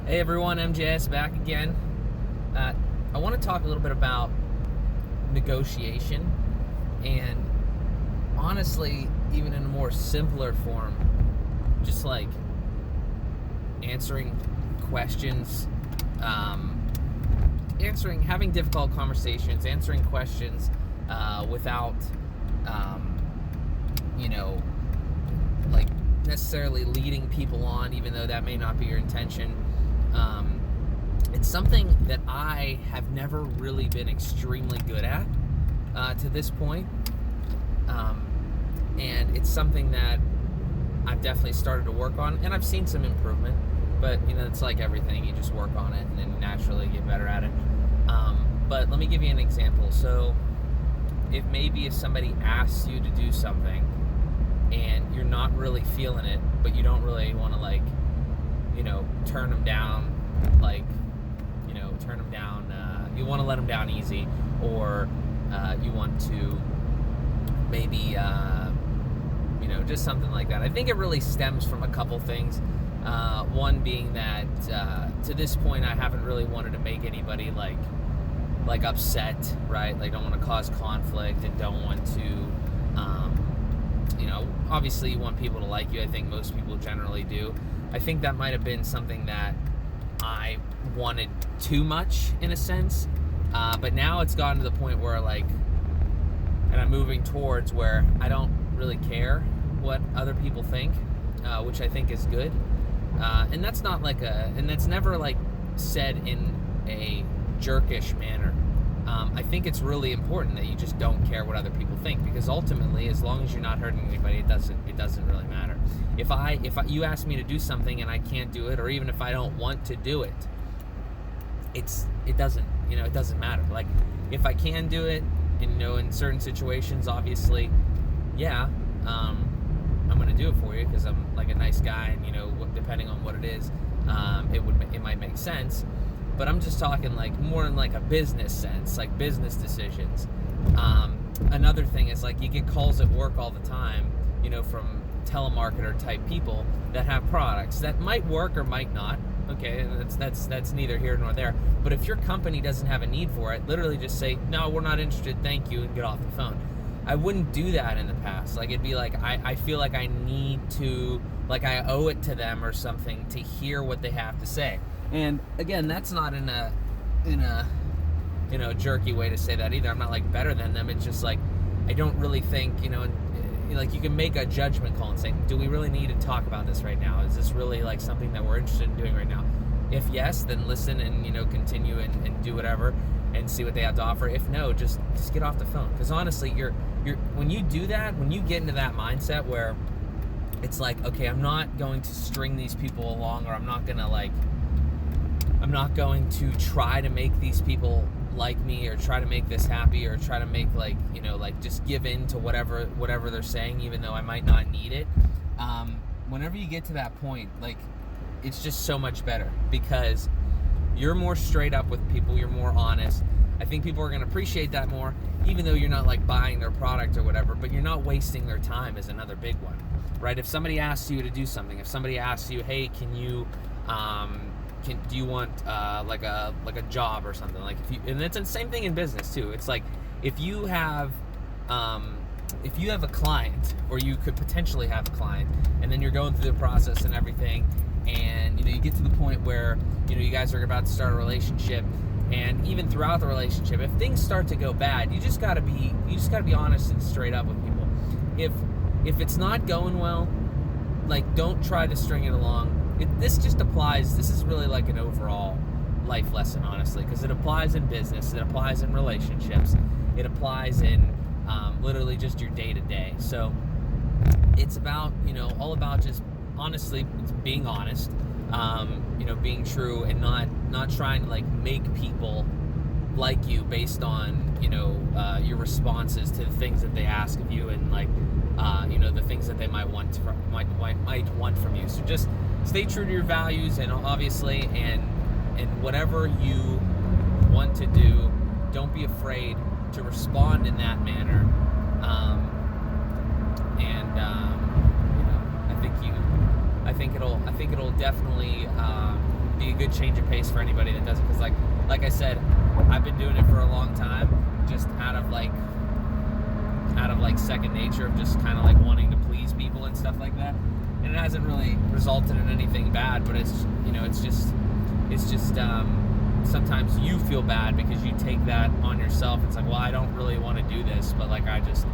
Hey everyone, MJS back again. I want to talk a little bit about negotiation and honestly, even in a more simpler form, just like answering questions, having difficult conversations, answering questions without, like necessarily leading people on, even though that may not be your intention. It's something that I have never really been extremely good at to this point. And it's something that I've definitely started to work on, and I've seen some improvement, but it's like everything, you just work on it and then naturally get better at it. But let me give you an example. So if somebody asks you to do something and you're not really feeling it, but you don't really want to turn them down, you want to let them down easy, or you want to maybe, just something like that. I think it really stems from a couple things. One being that to this point, I haven't really wanted to make anybody like upset, right? Like, don't want to cause conflict and don't want to, obviously you want people to like you. I think most people generally do. I think that might have been something that I wanted too much in a sense, but now it's gotten to the point where and I'm moving towards where I don't really care what other people think, which I think is good, and that's not and that's never said in a jerkish manner. I think it's really important that you just don't care what other people think, because ultimately, as long as you're not hurting anybody, it doesn't really matter. If you ask me to do something and I can't do it, or even if I don't want to do it, it doesn't matter. Like, if I can do it, and in certain situations, obviously, yeah, I'm gonna do it for you because I'm like a nice guy, and depending on what it is, it might make sense. But I'm just talking more in a business sense, like business decisions. Another thing is you get calls at work all the time, from telemarketer type people that have products that might work or might not. Okay, that's neither here nor there. But if your company doesn't have a need for it, literally just say, no, we're not interested, thank you, and get off the phone. I wouldn't do that in the past. It'd be I feel like I need to, I owe it to them or something to hear what they have to say. And again, that's not in a jerky way to say that either. I'm not better than them. It's just I don't really think, you can make a judgment call and say, do we really need to talk about this right now? Is this really something that we're interested in doing right now? If yes, then listen and continue and do whatever and see what they have to offer. If no, just get off the phone. Because honestly, you're when you do that, when you get into that mindset where it's okay, I'm not going to string these people along, or I'm not going to try to make these people like me, or try to make this happy, or try to make just give in to whatever they're saying, even though I might not need it. Whenever you get to that point, it's just so much better, because you're more straight up with people, you're more honest. I think people are going to appreciate that more, even though you're not buying their product or whatever, but you're not wasting their time is another big one, right? If somebody asks you to do something, if somebody asks you, hey, can you do you want a job or something, and it's the same thing in business too. It's if you have a client, or you could potentially have a client, and then you're going through the process and everything, and you get to the point where you guys are about to start a relationship, and even throughout the relationship, if things start to go bad, you just gotta be honest and straight up with people. If it's not going well, don't try to string it along. This just applies. This is really an overall life lesson, honestly, because it applies in business, it applies in relationships, it applies in literally just your day-to-day. So it's about all about just honestly being honest, being true, and not trying to make people like you based on your responses to the things that they ask of you, and the things that they might want from you. So just stay true to your values, and obviously, and whatever you want to do, don't be afraid to respond in that manner. I think it'll definitely be a good change of pace for anybody that does it, because like I said, I've been doing it for a long time, just out of like second nature of just kind of like wanting to please people and stuff like that, and it hasn't really resulted in anything bad, but it's just sometimes you feel bad because you take that on yourself. It's like, well, I don't really want to do this, but like I just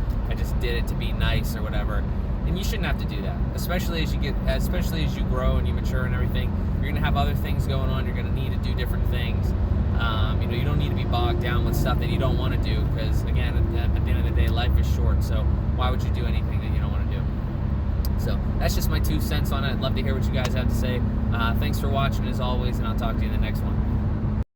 did it to be nice or whatever. And you shouldn't have to do that, especially as you grow and you mature and everything. You're gonna have other things going on. You're gonna need to do different things. You don't need to be bogged down with stuff that you don't want to do, because again, at the end of the day, life is short. So why would you do anything that you don't want to do? So that's just my 2 cents on it. I'd love to hear what you guys have to say. Thanks for watching as always, and I'll talk to you in the next one.